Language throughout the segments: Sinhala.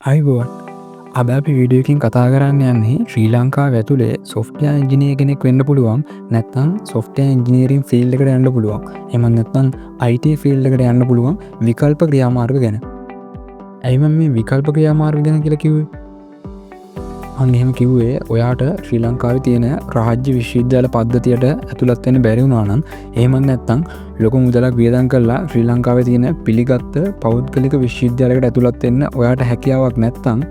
අයිබෝන් අද අපි වීඩියෝකින් කතා කරන්න යන්නේ ශ්‍රී ලංකාව ඇතුළේ සොෆ්ට්වෙයාර් ඉංජිනේර කෙනෙක් වෙන්න පුළුවන් නැත්නම් සොෆ්ට්වෙයාර් ඉංජිනේරින් ෆීල්ඩ් එකට යන්න පුළුවන් එහෙම නැත්නම් IT ෆීල්ඩ් එකට යන්න පුළුවන් විකල්ප ක්‍රියාමාර්ග ගැන. ඇයි මම මේ විකල්ප ක්‍රියාමාර්ග ගැන කියලා කිව්වේ? අන්න එහෙම කිව්වේ ඔයාට ශ්‍රී ලංකාවේ තියෙන රාජ්‍ය විශ්වවිද්‍යාල පද්ධතියට ඇතුළත් වෙන්න බැරි වුණා නම් එහෙම නැත්නම් ලොකු මුදලක් වියදම් කරලා ශ්‍රී ලංකාවේ තියෙන පිළිගත් පෞද්ගලික විශ්වවිද්‍යාලයකට ඇතුළත් වෙන්න ඔයාට හැකියාවක් නැත්නම්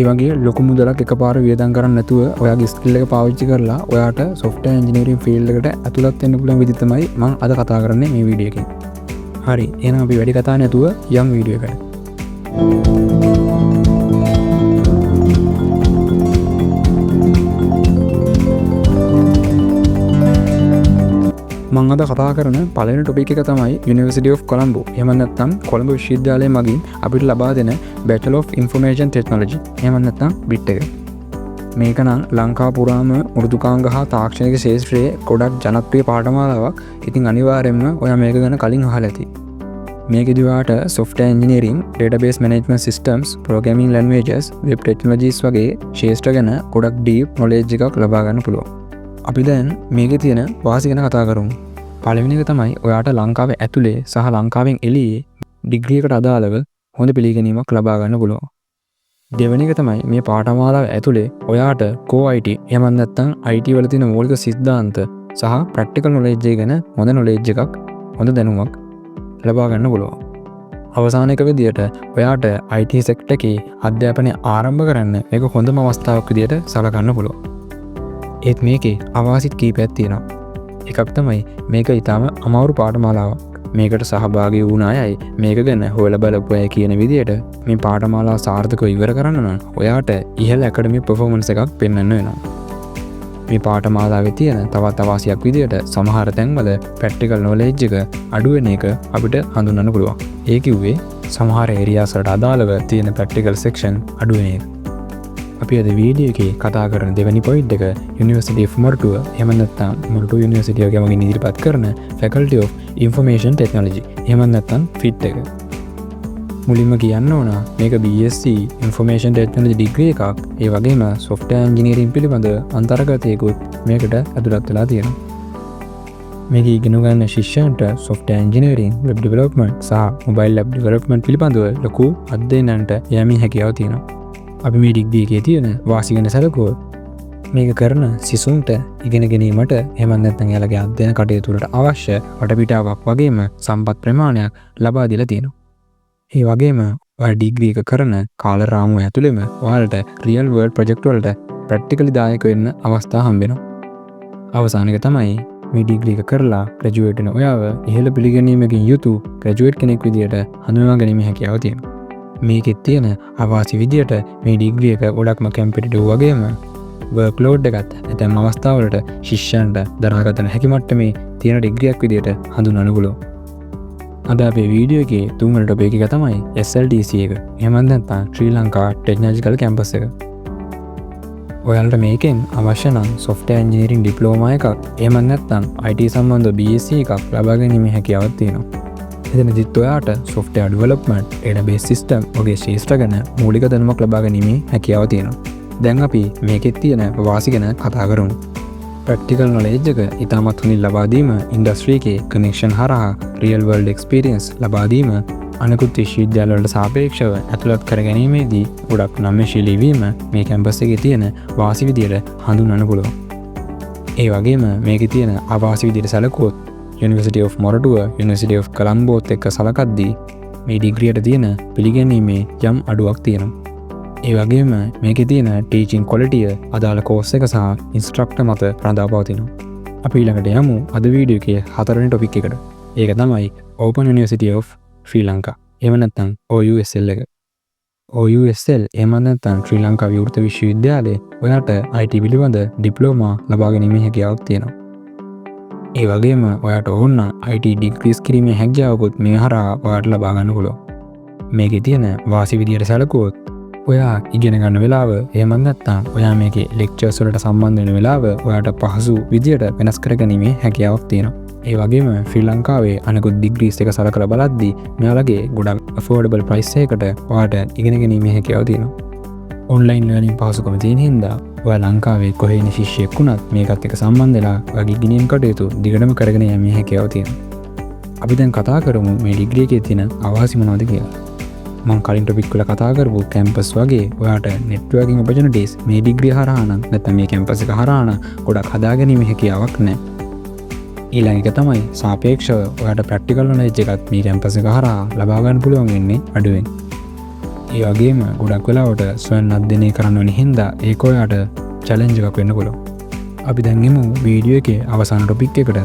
ඒ වගේ ලොකු මුදලක් එකපාර වියදම් කරන්න නැතුව ඔයාගේ ස්කිල් එක පාවිච්චි කරලා ඔයාට සොෆ්ට්වෙයාර් ඉංජිනේරින් ෆීල්ඩ් එකට ඇතුළත් වෙන්න පුළුවන් විදිහ තමයි මම අද කතා කරන්නේ මේ වීඩියෝ එකෙන්. හරි එහෙනම් අපි වැඩි කතා නැතුව යම් වීඩියෝ එකට. මං අද කතා කරන පළවෙනි ටොපික් එක තමයි University of Colombo. එහෙම නැත්නම් කොළඹ විශ්වවිද්‍යාලය මගින් අපිට ලබා දෙන Bachelor of Information Technology. එහෙම නැත්නම් BIT එක. මේක නම් ලංකාව පුරාම මෘදුකාංග හා තාක්ෂණික ශාස්ත්‍රයේ ගොඩක් ජනප්‍රිය පාඨමාලාවක්. ඉතින් අනිවාර්යයෙන්ම ඔයා මේක ගැන කලින් අහලා ඇති. මේකෙදි ඔයාට software engineering, database management systems, programming languages, web technologies වගේ ශාස්ත්‍ර ගැන ගොඩක් deep knowledge එකක් ලබා ගන්න පුළුවන්. අපි දැන් මේකේ තියෙන වාසි ගැන කතා කරමු. පළවෙනි එක තමයි ඔයාට ලංකාවේ ඇතුලේ සහ ලංකාවෙන් එළියේ ඩිග්‍රී එකට අදාළව හොඳ පිළිගැනීමක් ලබා ගන්න පුළුවන්. දෙවෙනි එක තමයි මේ පාඨමාලාව ඇතුලේ ඔයාට core IT එහෙම නැත්නම් IT වල තියෙන මූලික සිද්ධාන්ත සහ ප්‍රැක්ටිකල් knowledge ගැන හොඳ knowledge එකක් හොඳ දැනුමක් ලබා ගන්න පුළුවන්. අවසාන එක විදියට ඔයාට IT sector එකේ අධ්‍යාපනය ආරම්භ කරන්න මේක හොඳම අවස්ථාවක් විදියට සලකන්න පුළුවන්. ඒත් මේකේ අවාසිත් කීපයක් තියෙනවා. එකක් තමයි මේක ඊටම අමාරු පාඨමාලාවක්. මේකට සහභාගී වුණ අයයි මේක ගැන හොයලා බලපු අය කියන විදිහට මේ පාඨමාලාව සාර්ථකව ඉවර කරන්න නම් ඔයාට ඉහළ ඇකඩමික් පර්ෆෝමන්ස් එකක් පෙන්වන්න වෙනවා. මේ පාඨමාලාවේ තියෙන තවත් අවාසියක් විදිහට සමහර තැන්වල ප්‍රැක්ටිකල් knowledge එක අඩු වෙන එක අපිට හඳුන්වන්න පුළුවන්. ඒ කිව්වේ සමහර ඒරියාස් වලට අදාළව තියෙන ප්‍රැක්ටිකල් සෙක්ෂන් අඩු වෙන එක. අපි අද වීඩියෝ එකේ කතා කරන දෙවැනි පොයින්ට් එක University of Moratuwa එහෙම නැත්නම් Moratuwa University එක මගින් ඉදිරිපත් කරන Faculty of Information Technology එහෙම නැත්නම් FIT එක. මුලින්ම කියන්න ඕන මේක BSc Information Technology degree එකක්. ඒ වගේම software engineering පිළිබඳ අන්තර්ගතයකුත් මේකට ඇතුළත් වෙලා තියෙනවා. මේක ඉගෙන ගන්න ශිෂ්‍යයන්ට software engineering, web development සහ mobile app development පිළිබඳව ලොකු අධ්‍යයනයන්ට යෑමේ හැකියාව තියෙනවා. අපි මේ ඩිග්‍රී එකේ තියෙන වාසි ගැන සැලකුවොත් මේක කරන සිසුන්ට ඉගෙන ගැනීමට එහෙම නැත්නම් එයාලගේ අධ්‍යයන කටයුතු වලට අවශ්‍ය වටපිටාවක් වගේම සම්පත් ප්‍රමාණයක් ලබා දීලා තියෙනවා. ඒ වගේම ඔයාලා ඩිග්‍රී එක කරන කාල රාමුව ඇතුළෙම ඔයාලට රියල් වර්ල්ඩ් ප්‍රොජෙක්ට් වලට ප්‍රැක්ටිකලි දායක වෙන්න අවස්ථා හම්බ වෙනවා. අවසාන එක තමයි මේ ඩිග්‍රී එක කරලා ග්‍රැජුවේට් වෙන ඔයාව ඉහළ පිළිගැනීමකින් යුතු ග්‍රැජුවේට් කෙනෙක් විදියට හඳුනා ගැනීමේ හැකියාව තියෙනවා. මේකෙත් තියෙන අවාසි විදියට මේ ඩිග්‍රී එක ගොඩක්ම කැම්පිටිටිව් වගේම වර්ක් ලෝඩ් එකත් ඇතැම් අවස්ථාවලට ශිෂ්‍යයන්ට දරාගන්න හැකි මට්ටමේ තියෙන ඩිග්‍රියක් විදියට හඳුන්වන්න පුළුවන්. අද අපේ වීඩියෝ එකේ තුන්වෙනි ටොපික් එක තමයි SLTC එක. එහෙම නැත්නම් ශ්‍රී ලංකා ටෙක්නොලොජිකල් කැම්පස් එක. ඔයාලට මේකෙන් අවශ්‍ය නම් software engineering diploma එකක් එහෙම නැත්නම් IT සම්බන්ධ BSc එකක් ලබා ගැනීමේ හැකියාවක් තියෙනවා. එතනදිත් ඔයාට software development, database system වගේ ශාස්ත්‍ර ගැන මූලික දැනුමක් ලබා ගැනීමේ හැකියාව තියෙනවා. දැන් අපි මේකෙත් තියෙන වාසි ගැන කතා කරමු. practical knowledge එක ඉතාමත් හොඳින් ලබා දීම, industry එකේ connection හරහා real world experience ලබා දීම අනෙකුත් විශ්වවිද්‍යාල වලට සාපේක්ෂව ඇතුළත් කර ගැනීමේදී ගොඩක් නම්‍යශීලී වීම මේ කැම්පස් එකේ තියෙන වාසි විදියට හඳුන්වන්න පුළුවන්. ඒ වගේම මේකේ තියෙන අවාසි විදියට සැලකුවොත් University of Moratuwa, University of Colomboත් එක්ක සලකද්දී මේ ඩිග්‍රියට තියෙන පිළිගැනීමේ යම් අඩුවක් තියෙනවා. ඒ වගේම මේකේ තියෙන ටීචින් ක්වොලිටි අදාළ කෝස් එක සහ ඉන්ස්ට්‍රක්ටර් මත රඳා පවතිනවා. අපි ඊළඟට යමු අද වීඩියෝ එකේ හතරවෙනි ටොපික් එකට. ඒක තමයි Open University of Sri Lanka. එහෙම නැත්නම් OUSL එක. OUSL එහෙම නැත්නම් ශ්‍රී ලංකා විවෘත විශ්වවිද්‍යාලයේ ඔයාට IT පිළිබඳ ඩිප්ලෝමා ලබා ගැනීමේ හැකියාවක් තියෙනවා. ඒ වගේම ඔයාට ඕන IT ඩිග්‍රීස් කිරීමේ හැකියාවකුත් මේ හරහා ඔයාට ලබා ගන්න පුළුවන්. මේකේ තියෙන වාසි විදියට සැලකුවොත් ඔයා ඉගෙන ගන්න වෙලාව එහෙම නැත්නම් ඔයා මේකේ ලෙක්චර්ස් වලට සම්බන්ධ වෙන වෙලාව ඔයාට පහසු විදියට වෙනස් කර ගැනීමේ හැකියාවක් තියෙනවා. ඒ වගේම ශ්‍රී ලංකාවේ අනෙකුත් ඩිග්‍රීස් එක සලකලා බලද්දී මෙයාලගේ ගොඩක් affordable price එකකට ඔයාලට ඉගෙන ගැනීමේ හැකියාව තියෙනවා. ඔන්ලයින් ලර්නින් පහසුකම තියෙන හින්දා ඔයා ලංකාවේ කොහේ ඉන්න ශිෂ්‍යයෙක් වුණත් මේකත් එක්ක සම්බන්ධ වෙලා ඔයාගේ ඉගෙනීම් කටයුතු දිගටම කරගෙන යෑමේ හැකියාව තියෙනවා. අපි දැන් කතා කරමු මේ ඩිග්‍රී එකේ තියෙන අවාසි මොනවද කියලා. මම කලින් ටොපික් වල කතා කරපු කැම්පස් වගේ ඔයාට networking opportunities මේ ඩිග්‍රී හරහා නම් නැත්නම් මේ කැම්පස් එක හරහා නම් ගොඩක් හදාගැනීමේ හැකියාවක් නැහැ. ඊළඟ එක තමයි සාපේක්ෂව ඔයාට ප්‍රැක්ටිකල් නොලෙජ් එකක් මේ කැම්පස් එක හරහා ලබා ගන්න පුළුවන් වෙන්නේ අඩුවෙන්. ඒ වගේම ගොඩක් වෙලාවට ස්වයං අධ්‍යයනය කරන්න වෙන හින්දා ඒක ඔයාට චැලෙන්ජ් එකක් වෙන්න පුළුවන්. අපි දැන් එමු වීඩියෝ එකේ අවසාන ටොපික් එකට.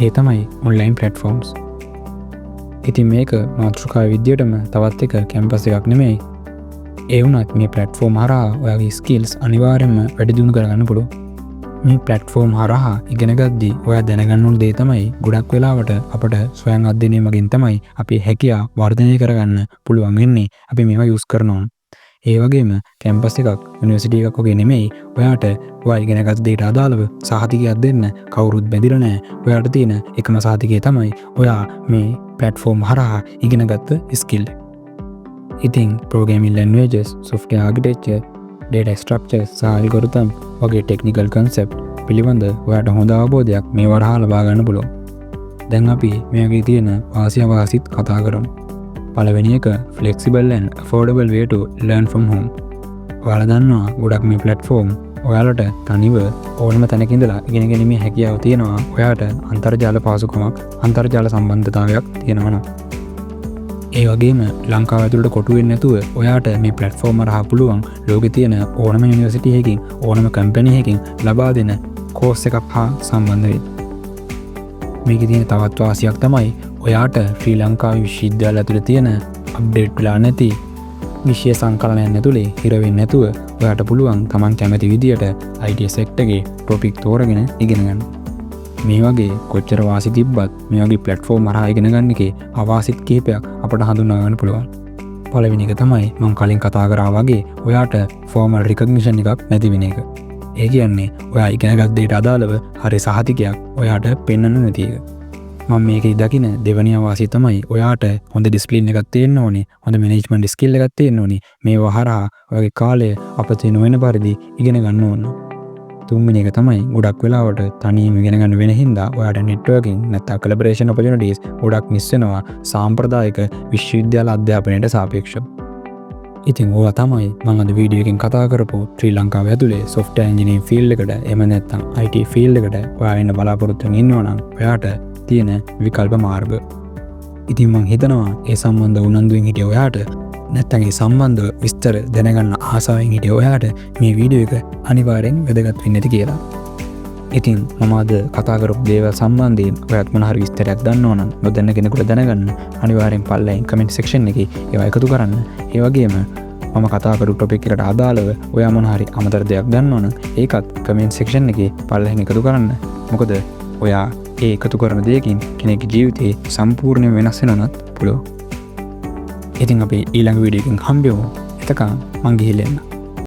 ඒ තමයි ඔන්ලයින් ප්ලැට්ෆෝම්ස්. ඉතින් මේක මාතෘකාව විදියටම තවත් එක කැම්පස් එකක් නෙමෙයි. ඒ වුණත් මේ ප්ලැට්ෆෝම් හරහා ඔයාගේ ස්කිල්ස් අනිවාර්යයෙන්ම වැඩි දියුණු කරගන්න පුළුවන්. මේ ප්ලැට්ෆෝම් හරහා ඉගෙන ගද්දී ඔයා දැනගන්න ඕන දේ තමයි ගොඩක් වෙලාවට අපට ස්වයං අධ්‍යයනය මගින් තමයි අපේ හැකියාව වර්ධනය කරගන්න පුළුවන් වෙන්නේ අපි මේවා යූස් කරනවා. ඒ වගේම කැම්පස් එකක් යුනිවර්සිටි එකක් වගේ නෙමෙයි ඔයාට ඔයා ඉගෙන ගත්ත දේට අදාළව සහතිකයක් දෙන්න කවුරුත් බැඳිලා නැහැ. ඔයාට තියෙන එකම සහතිකය තමයි ඔයා මේ platform හරහා ඉගෙනගත්ත ස්කිල්. ඉතින් programming languages, software architecture, data structure සහ algorithm වගේ technical concept පිළිබඳ ඔයාට හොඳ අවබෝධයක් මේ වරහා ලබා ගන්න පුළුවන්. දැන් අපි මේකේ තියෙන වාසි අවාසිත් කතා කරමු. පළවෙනි එක flexible and affordable way to learn from home. ඔයාලා දන්නවා ගොඩක් මේ platform ඔයාලට තනිව ඕනම තැනක ඉඳලා ඉගෙන ගැනීමේ හැකියාව තියෙනවා. ඔයාට අන්තර්ජාල පහසුකමක්, අන්තර්ජාල සම්බන්ධතාවයක් තියෙනවා නම්. ඒ වගේම ලංකාව ඇතුළට කොටු වෙන්නේ නැතුව ඔයාට මේ platform හරහා පුළුවන් ලෝකේ තියෙන ඕනම යුනිවර්සිටි එකකින්, ඕනම කම්පැනි එකකින් ලබා දෙන course එකක් හා සම්බන්ධ වෙන්න. මේකේ තියෙන තවත් වාසියක් තමයි ඔයාට ශ්‍රී ලංකාවේ විශ්වවිද්‍යාල ඇතුළේ තියෙන අප්ඩේට් වෙලා නැති විෂය සංකලනයන් ඇතුලේ හිර වෙන්නේ නැතුව ඔයාට පුළුවන් Taman කැමති විදියට IT සෙක්ටර් එකේ ටොපික් තෝරගෙන ඉගෙන ගන්න. මේ වගේ කොච්චර වාසි තිබ්බත් මේ වගේ platform හරහා ඉගෙන ගන්න එකේ අවාසිත් කිහිපයක් අපට හඳුනා ගන්න පුළුවන්. පළවෙනි එක තමයි මම කලින් කතා කරා වගේ ඔයාට formal recognition එකක් නැති වෙන එක. ඒ කියන්නේ ඔයා ඉගෙනගත් දේට අදාළව හරි සහතිකයක් ඔයාට පෙන්වන්න නැති එක. මම මේකේ දකින දෙවැනි අවාසිය තමයි ඔයාට හොඳ ඩිස්ප්ලින් එකක් තියෙන්න ඕනේ, හොඳ මැනේජ්මන්ට් ස්කිල් එකක් තියෙන්න ඕනේ. මේවා හරහා ඔයාගේ කාලය අපතේ නොවන පරිදි ඉගෙන ගන්න ඕන. තුන්වෙනි එක තමයි ගොඩක් වෙලාවට තනියම ඉගෙන ගන්න වෙන හින්දා ඔයාට networking නැත්නම් collaboration opportunities ගොඩක් මිස් වෙනවා සාම්ප්‍රදායික විශ්වවිද්‍යාල අධ්‍යාපනයට සාපේක්ෂව. ඉතින් ඕවා තමයි මම අද වීඩියෝ එකෙන් කතා කරපු ශ්‍රී ලංකාව ඇතුලේ software engineering field එකට එහෙම නැත්නම් IT field එකට ඔයා වෙන්න බලාපොරොත්තු වෙන ඉන්නවා නම් ඔයාට තියෙන විකල්ප මාර්ග. ඉතින් මම හිතනවා ඒ සම්බන්ධ උනන්දුවෙන් හිටිය ඔයාට නැත්නම් ඒ සම්බන්ධව විස්තර දැනගන්න ආසාවෙන් හිටිය ඔයාට මේ වීඩියෝ එක අනිවාර්යෙන් වැදගත් වෙන්න ඇති කියලා. ඉතින් මම අද කතා කරපු දේවල් සම්බන්ධයෙන් ඔයාත් මොන හරි විස්තරයක් දන්නව නම් නොදන්න කෙනෙකුට දැනගන්න අනිවාර්යෙන් පල්ලෙන් කමෙන්ට් සෙක්ෂන් එකේ ඒවා එකතු කරන්න. ඒ වගේම මම කතා කරපු ටොපික් එකට අදාළව ඔයා මොන හරි අමතර දෙයක් දන්නව නම් ඒකත් කමෙන්ට් සෙක්ෂන් එකේ පල්ලෙන් එකතු කරන්න. මොකද ඔයා ඒ එකතු කරන දෙයකින් කෙනෙක්ගේ ජීවිතේ සම්පූර්ණයෙන් වෙනස් වෙනවනත් පුළුවන්. ඉතින් අපි ඊළඟ වීඩියෝ එකකින් හම්බෙමු. එතකන් මං ගිහිල්ලා එන්න.